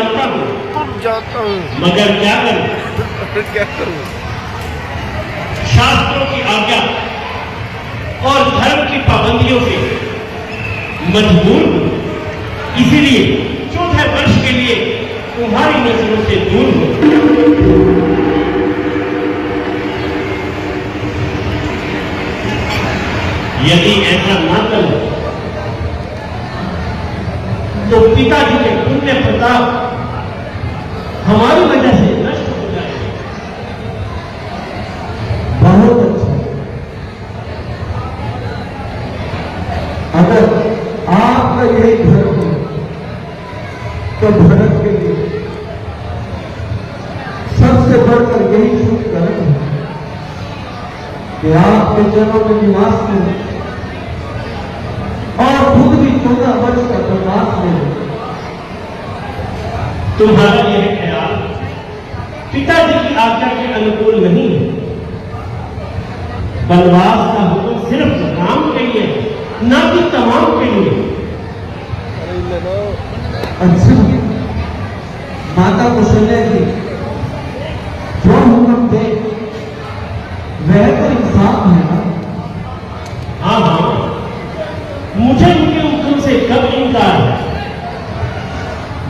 जानता हूँ, मगर क्या करूं? शास्त्रों की आज्ञा और धर्म की पाबंदियों से मजबूर हूं। इसीलिए 14 वर्ष के लिए तुम्हारी नजरों से दूर हूं। यदि ऐसा ना करो तो पिताजी के पुण्य प्रताप हमारी वजह से नष्ट हो जाएगा। बहुत अच्छा। अगर आपका यही धर्म है तो भरत के लिए सबसे बढ़कर यही शुभ कर्म है कि आपके जनों में निवास करें और खुद भी 14 वर्ष का प्रवास ले। तुम्हारा यह ख्याल पिताजी की आज्ञा के अनुकूल नहीं है। वनवास का हुक्म सिर्फ राम के लिए है, ना कि तमाम के लिए। अच्छा, माता कौशल्या जी जो हुक्म दे वह तो इंसाफ है ना? हाँ हाँ, मुझे उनके हुक्म से कब इनकार है।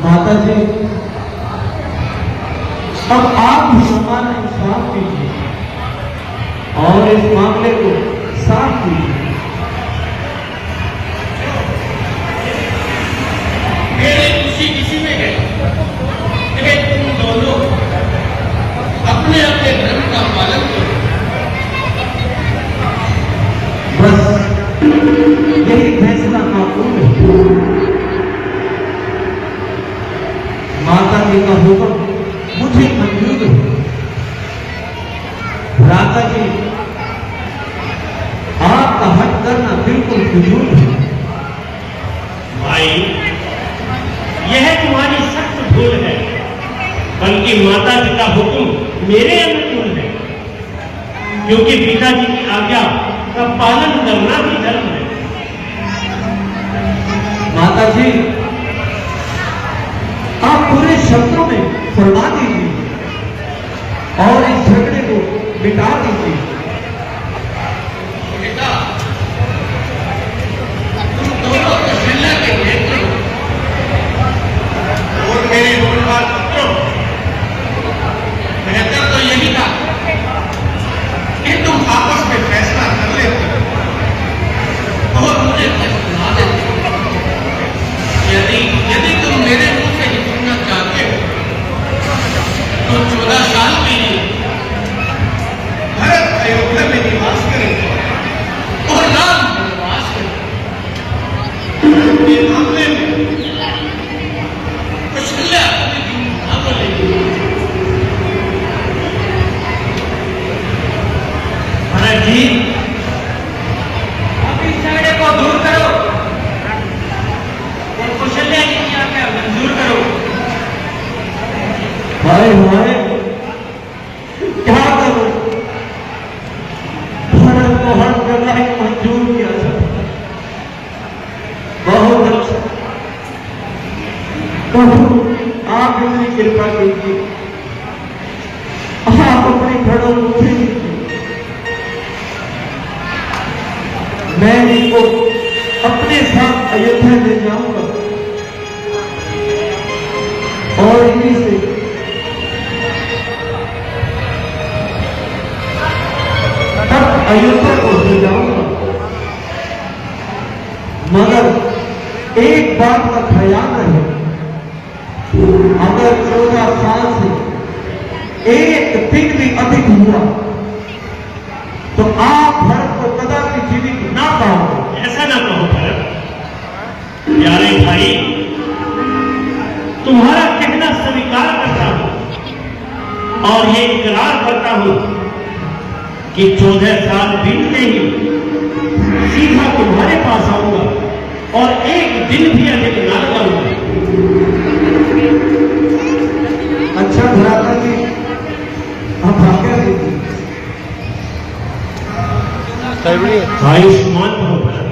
माता जी, अब आप भी हमारा इंसाफ कीजिए और इस मामले को साफ कीजिए। मेरी खुशी किसी में है कि तुम दोनों अपने अपने धर्म का पालन करो। बस यही फैसला माकूल है। माता जी का हुक्म मुझे मंजूर है। भ्राता जी, आपका हट करना बिल्कुल फिजूल है। भाई, यह तुम्हारी सख्त भूल है, बल्कि माता जी का हुक्म मेरे अनुकूल है, क्योंकि पिताजी की आज्ञा का पालन करना भी धर्म है। माता जी, आप पूरे शब्दों में फरमा दीजिए और इस झगड़े को मिटा दीजिए। बेटा, तुम दोनों कौशल्या के नेत्र और मेरे मूलवाद पुत्रों, बेहतर तो यही था कि तुम आपस में फैसला कर लेते और मुझे सुना देते। यदि तुम मेरे मुंह से ही सुनना चाहते हो तो 14 साल के लिए भरत अयोध्या में निवास करें और राम वनवास करें। इस मामले में कौशल्या अपनी झूठ ना बोलेगी। भरत जी, अब इस झगड़े को दूर करो और कौशल्या जी की आज्ञा मंजूर करो। हाय हाय, क्या करो? भरत को हर जगह ही मंजूर किया जाता। बहुत अच्छा। प्रभु, आप अपनी कृपा कीजिए, आप अपनी खड़ों मुझे दीजिए। मैं इनको अपने साथ अयोध्या ले जाऊंगा और इन्हीं से तब अयोध्या को ले जाऊंगा। मगर एक बात का ख्याल रहे, अगर 14 साल से एक दिन भी अधिक हुआ तो आप भरत को कदापि जीवित ना पाओगे। ऐसा ना कहो भरत। प्यारे भाई, तुम्हारा कहना स्वीकार करता हूं और ये इकरार करता हूं कि 14 साल बीतते ही सीधा तुम्हारे पास आऊंगा और एक दिन भी अधिक ना लगाऊंगा। अच्छा भ्राता जी, आप आज्ञा दीजिए। आयुष्मान भव भरत।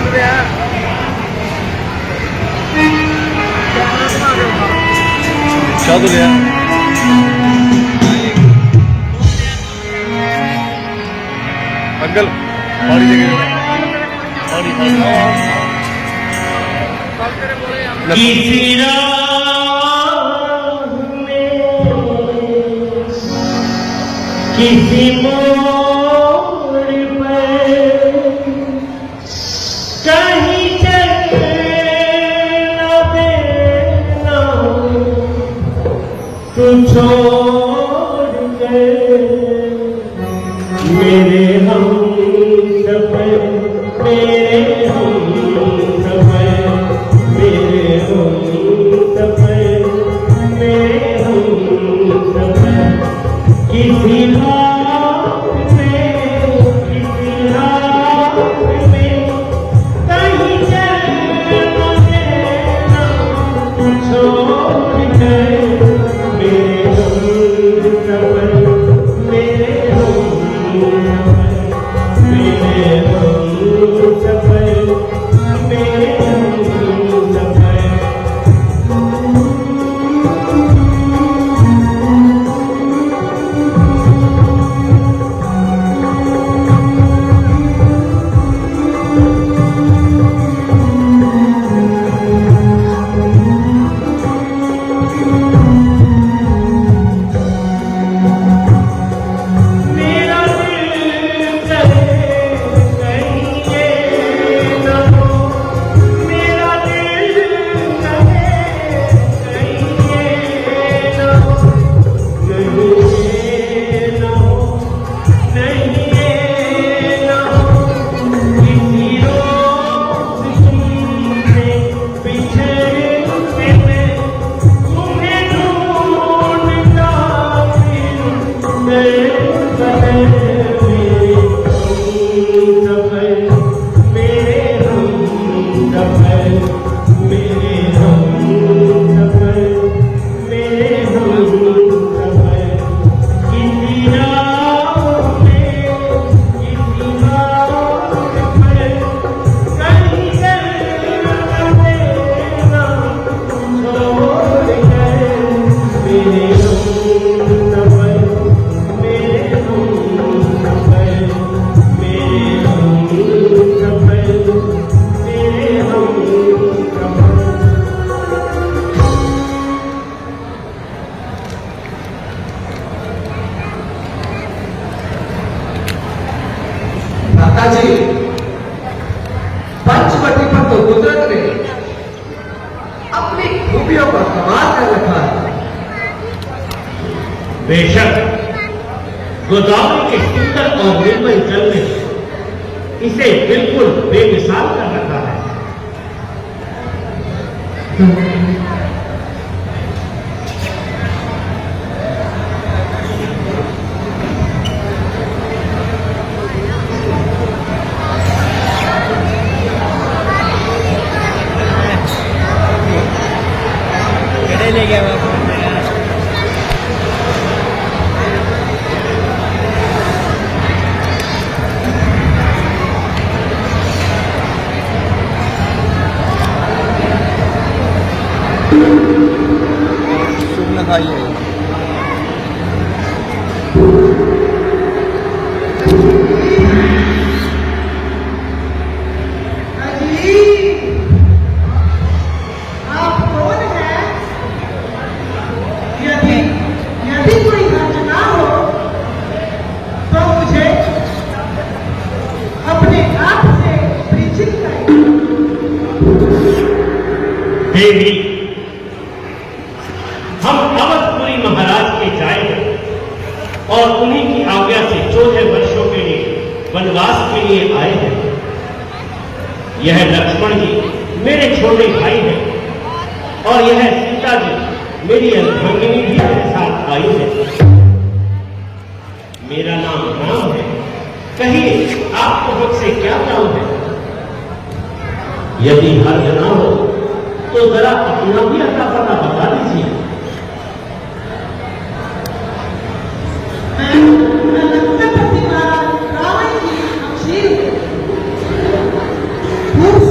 ਚੱਲ ਰਿਹਾ ਚੱਲ ਰਿਹਾ अंकल पानी देंगे पानी किसी राह में किसी मोड़ पर कहीं चलना देना तू छोड़ के मेरे हम सफर मेरे हम सफर मेरे हम सफर मेरे हम सफर किसी रात में कहीं चलना देना छोड़ के मेरे हम सफर मेरे हम मेरे हम सफर मेरे हम सफर मेरा दिल करे कहीं ये न हो मेरा दिल करे कहीं ये न हो नहीं ये न हो नहीं ये न हो किसी रोज तुमसे बिछड़ के मैं तुम्हें ढूंढता फिर मैं बदल मेरे हम सफर मेरे हम सफर मेरे हम सफर किसी राह में किसी राह पर कहीं चलना देना छोड़ के मेरे हम सफर मेरे हम सफर मेरे हम सफर मेरे हम सफर माता जी पंचवटी पर तो कुदरत ने अपनी खूबियों पर कमाल कर रखा है। बेशक गोदावरी के सुंदर और निर्मल जल ने इसे बिल्कुल बेमिसाल कर रखा है। ले गया शुभ न खाइए आप कौन हैं? यदि यदि कोई हर्ज ना हो तो मुझे अपने आप से परिचित करें। देवी हम अवधपुरी महाराज के जाएंगे और उन्हीं की आज्ञा से 14 वर्षों के लिए वनवास के लिए आए हैं। यह लक्ष्मण जी मेरे छोटे भाई हैं और यह सीता जी मेरी अर्धांगिनी भी मेरे साथ आई है। मेरा नाम राम है। कहिए आपको मुझसे क्या काम है? यदि हर्ज ना हो तो जरा अपना भी अता पता बता दीजिए। लक्ष्मणपति महाराज रावण की हमशीर हूँ। खूब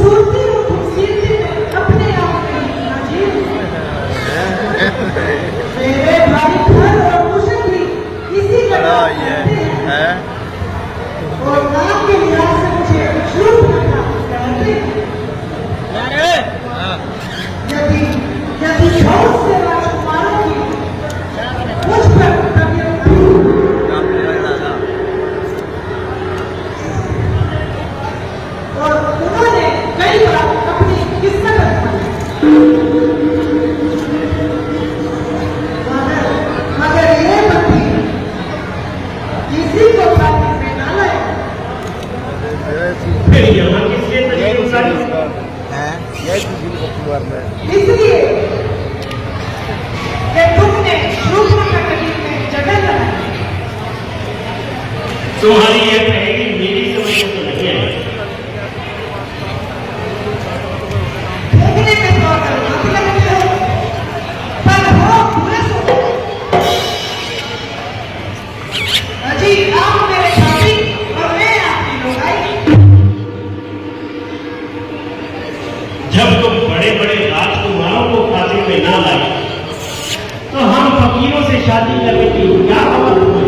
शादी करने की क्या खबर हुई?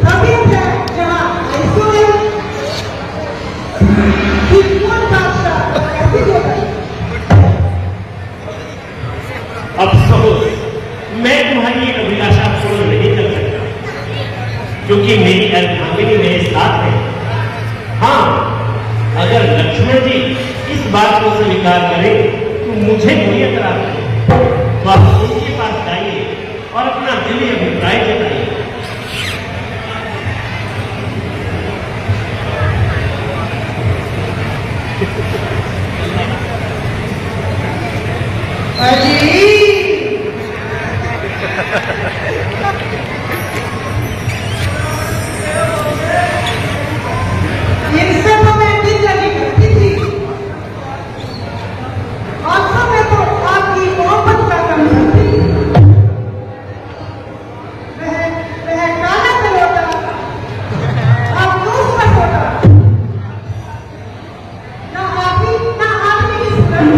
तबीयत है जहाँ आइसोलेट किस्मत बादशाह कैसी हो गई? अफसोस, मैं तुम्हारी ये अभिलाषा पूर्ण नहीं कर सकता, क्योंकि मेरी अर्धांगिनी मेरे साथ है। हाँ, अगर लक्ष्मण जी इस बात को स्वीकार करें तो मुझे कोई एतराज नहीं। तो आप उनके पास जाइए और अपना दिली अभिप्राय जताइए। अजी इनसे तो मैं दिल लगी करती थी, आंखों में तो आपकी मोहब्बत का कम थी। वह काला कलोटा, आप दूसरा होता, ना आपकी की सूरत।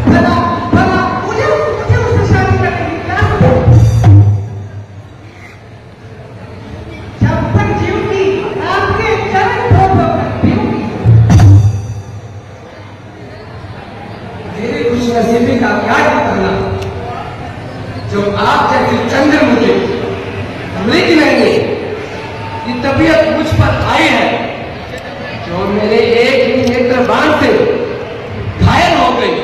भला भला मुझे उससे शादी करने की क्या जरूरत? जब तक जीऊंगी आपके चरण धोकर पीऊंगी। मेरी खुशनसीबी का क्या कहना, जो आप जैसी चंद्रमुखी मृग नहीं की तबीयत मुझ पर आई है, जो मेरे एक ही नेत्र बाण से घायल हो गई।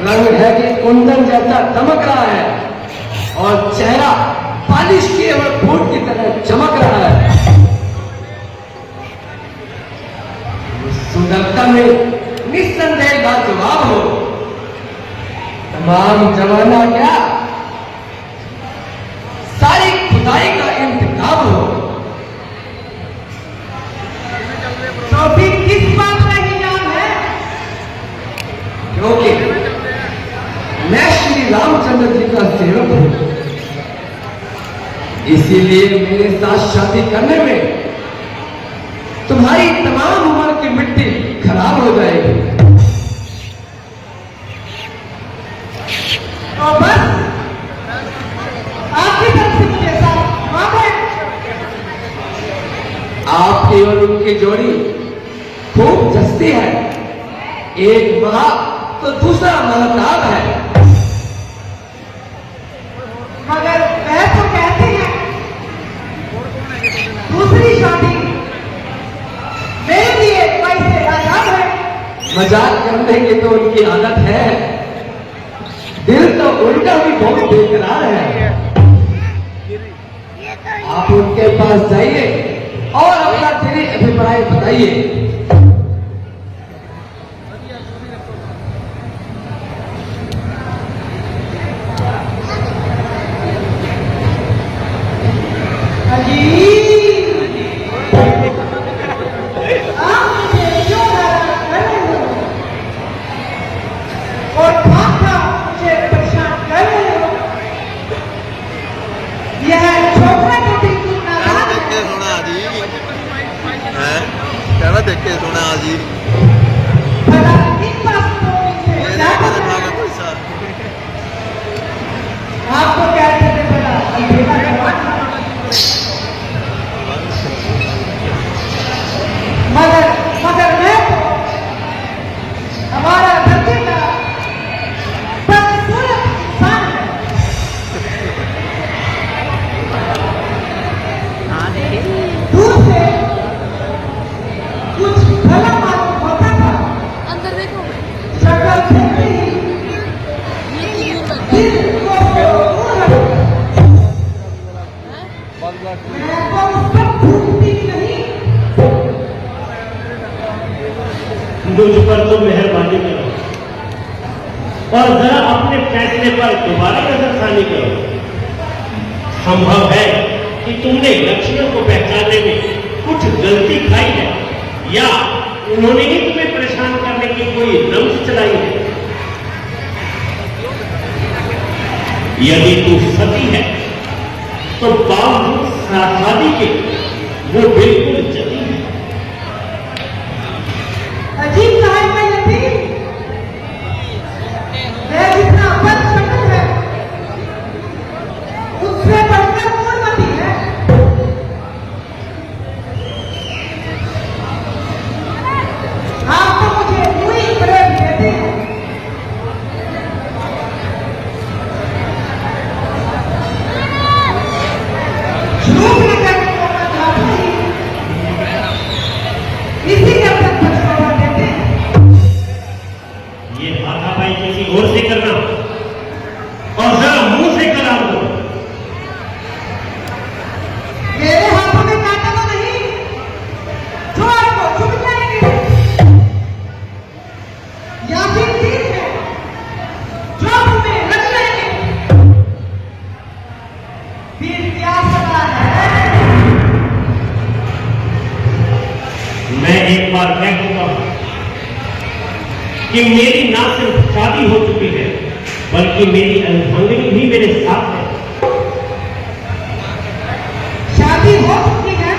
रंग है कि कुंदन जैसा चमक रहा है और चेहरा पालिश किए हुए फूट की तरह चमक रहा है। सुंदरता में निस्संदेह का जवाब हो, तमाम जमाना क्या सारी खुदाई का इंतखाब हो। तो भी किस बात का हिजाब है? क्योंकि मैं श्री रामचंद्र जी का सेवक हूं, इसीलिए मेरे साथ शादी करने में तुम्हारी तमाम उम्र की मिट्टी खराब हो जाएगी। तो बस आपकी तरफ से मुझे साथ माफ है। आपकी और उनकी जोड़ी खूब जस्ती है, एक माह तो दूसरा महताब है। मगर वह तो कहते हैं दूसरी शादी मेरे लिए वैसे आजाद है। मजाक करने की तो उनकी आदत है, दिल तो उनका भी बहुत बेकरार है। आप उनके पास जाइए और अपना दिली अभिप्राय बताइए। आप मुझे क्यों हैरान कर रहे हो और खाका मुझे परेशान कर रहे हो? यह छोकरा तो बिल्कुल नादान देख के है। सोना जी है, कहना देख के सोना जी भला इन बातों से क्या पता है? पैसा आपको कहते थे भला अंधेरा जवान था। मगर मगर मैं तो हमारा धरती का बदसूरत इंसान है। दूर से कुछ भला मालूम होता था, अंदर देखो शक्ल देखते ही दिल को पूरा मैं तो सब भूलती नहीं। मुझ पर तो मेहरबानी करो और जरा अपने फैसले पर दोबारा नजरसानी करो। संभव है कि तुमने लक्ष्मण को पहचानने में कुछ गलती खाई है, या उन्होंने ही तुम्हें परेशान करने की कोई रंग चलाई है। यदि तू सती है तो बावजूद शादी के वो बिल्कुल जती है। अजीब साहब का यतीम बार कह चुका हूं कि मेरी ना सिर्फ शादी हो चुकी है बल्कि मेरी अर्धांगिनी भी मेरे साथ है। शादी हो चुकी है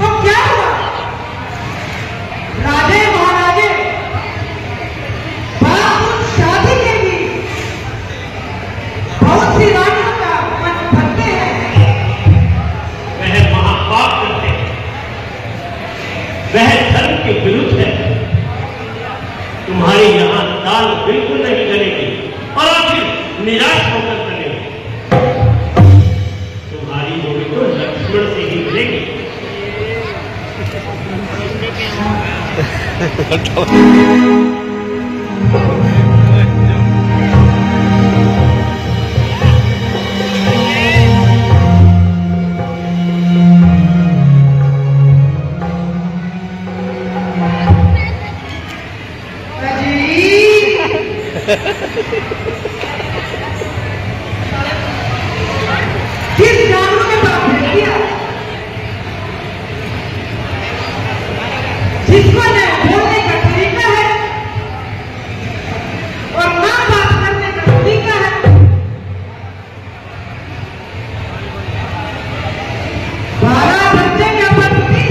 तो क्या हुआ? राजे महाराजे बावजूद शादी के भी बहुत सी रानियों का मन भरते हैं। वह महापाप करते हैं, वह धर्म के विरुद्ध है। तुम्हारे यहां दाल बिल्कुल नहीं गलेगी और आखिर निराश होकर चलेगी। तुम्हारी जोड़ी तो लक्ष्मण से ही मिलेगी। किस जानू ने बात भेज दिया जिसको न बोलने का तरीका है और ना बात करने का तरीका है। 12 बच्चे का पति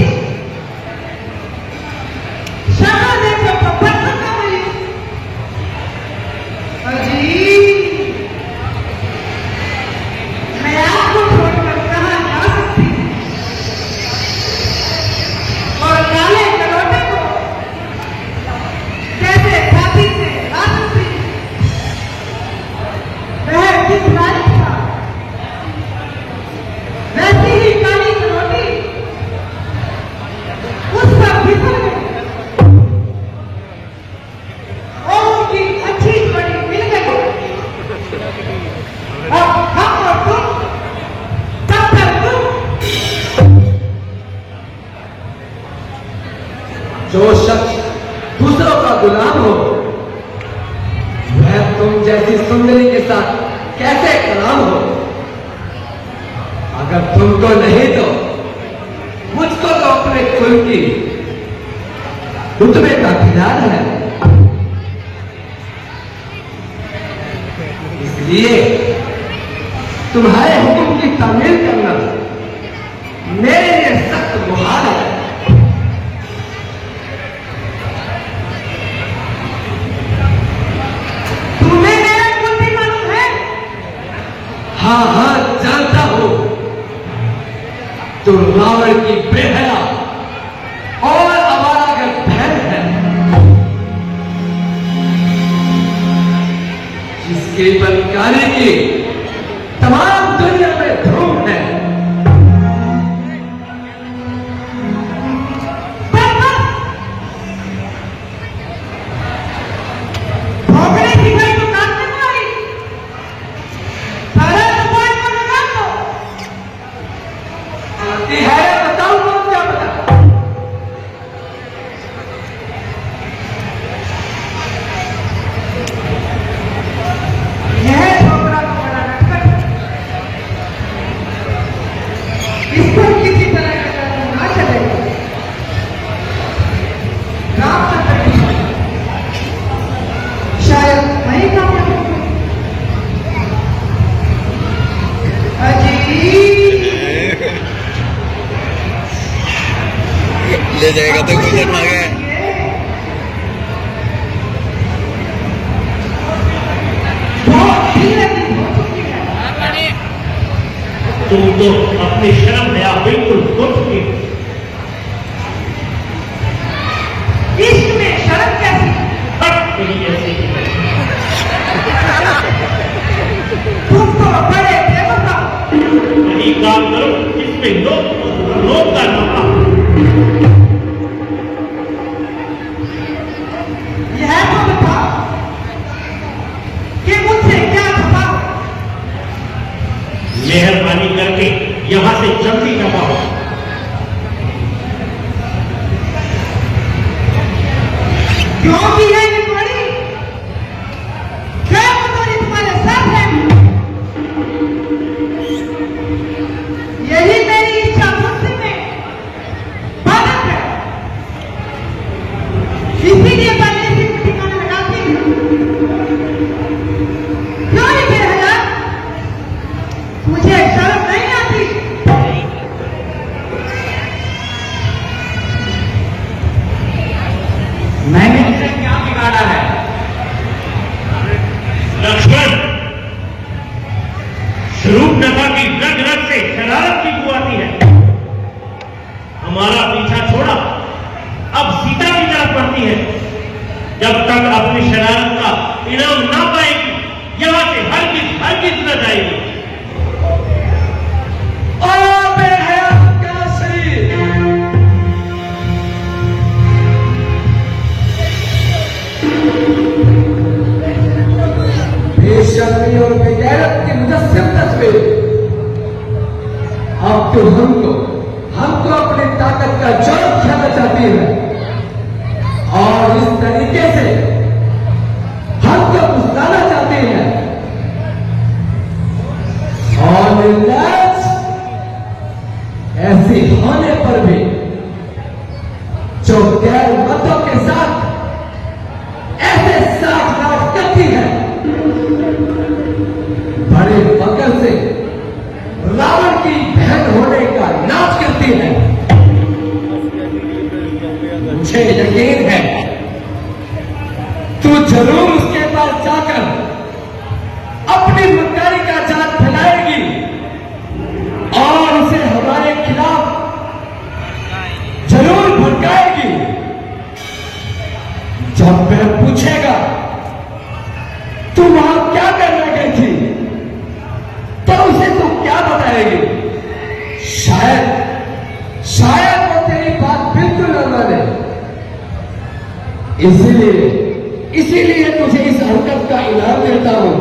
शक्ल देखो तो पत्थर का मरी। अजी मैं आपको छोड़कर कहां जा सकती हूं और काले कलौटे को कैसे छाती से ला सकती हूं? वह जिस लायक था वैसी ही काली कलौटी उस पर फिसल गई और उनकी अच्छी जोड़ी मिल गई। अब हम और तुम तब तक तुम जो शख्स दूसरों का गुलाम हो वह तुम जैसी सुंदरी के साथ कैसे कलाम हो? अगर तुमको नहीं तो मुझको तो अपने कुल की रुतबे का ख्याल है। इसलिए तुम्हारे हुक्म की तामील करना मेरे लिए सख्त मुहाल है। तुम्हें मेरा कुल भी मालूम है। हाँ हाँ जानता हूं तुम रावण की बेहया और अवारागर बहन है जिसके बनकाने की तमाम दुनिया में धूम है। बस बस भोगने की गई तो काटने को आई। सारा जुबान को लगाम दो। आती है बताओ कौन क्या बता। यह छोकरा तो बड़ा नटखट है। इस पर किसी तरह का जादू ना चलेगा। रामचंद्र की शायद वही काम करेंगे। अजी ले जाएगा तो गुजर ना गए। बहुत धीरे धीरे हो चुकी है। तुम तो अपनी शर्म दया बिल्कुल खो चुकी हो। इश्क में शर्म कैसी? हट तेरी ऐसी की तैसी। तुम तो बड़े बेवफा हो। वही काम करो जिसमें लोग का नफा हो। यह तो बताओ कि मुझसे क्या खपा हो? मेहरबानी करके यहां से जल्दी दबाओ। क्योंकि है ये बड़ी क्या मुझे तुम्हारे साथ है। यही मेरी इच्छा मुझसे में बाधक है। जब तक अपनी शरारत का इनाम ना पाएगी यहां से हरगिज न जाएगी। और बेहया का शरीर बेशर्मी और बेगैरत की मुजस्सिम तस्वीर। अब तो हमको अपनी ताकत का जोर दिखाना चाहती है और इस तरीके से हमको फुसलाना चाहती है। और लाज ऐसी होने पर भी जो गैर मतों के साथ ऐसे साफ साफ करती है, बड़े फकर से रावण की बहन होने का नाच करती है। मुझे यकीन है तू जरूर उसके पास जाकर अपनी मक्कारी का जाल फैलाएगी और उसे हमारे खिलाफ जरूर भड़काएगी। जब वह पूछेगा तू वहां क्या करने गई थी तो उसे तू क्या बताएगी? शायद वो तेरी बात बिल्कुल न माने। इसीलिए तुझे इस हरकत का इनाम देता हूं।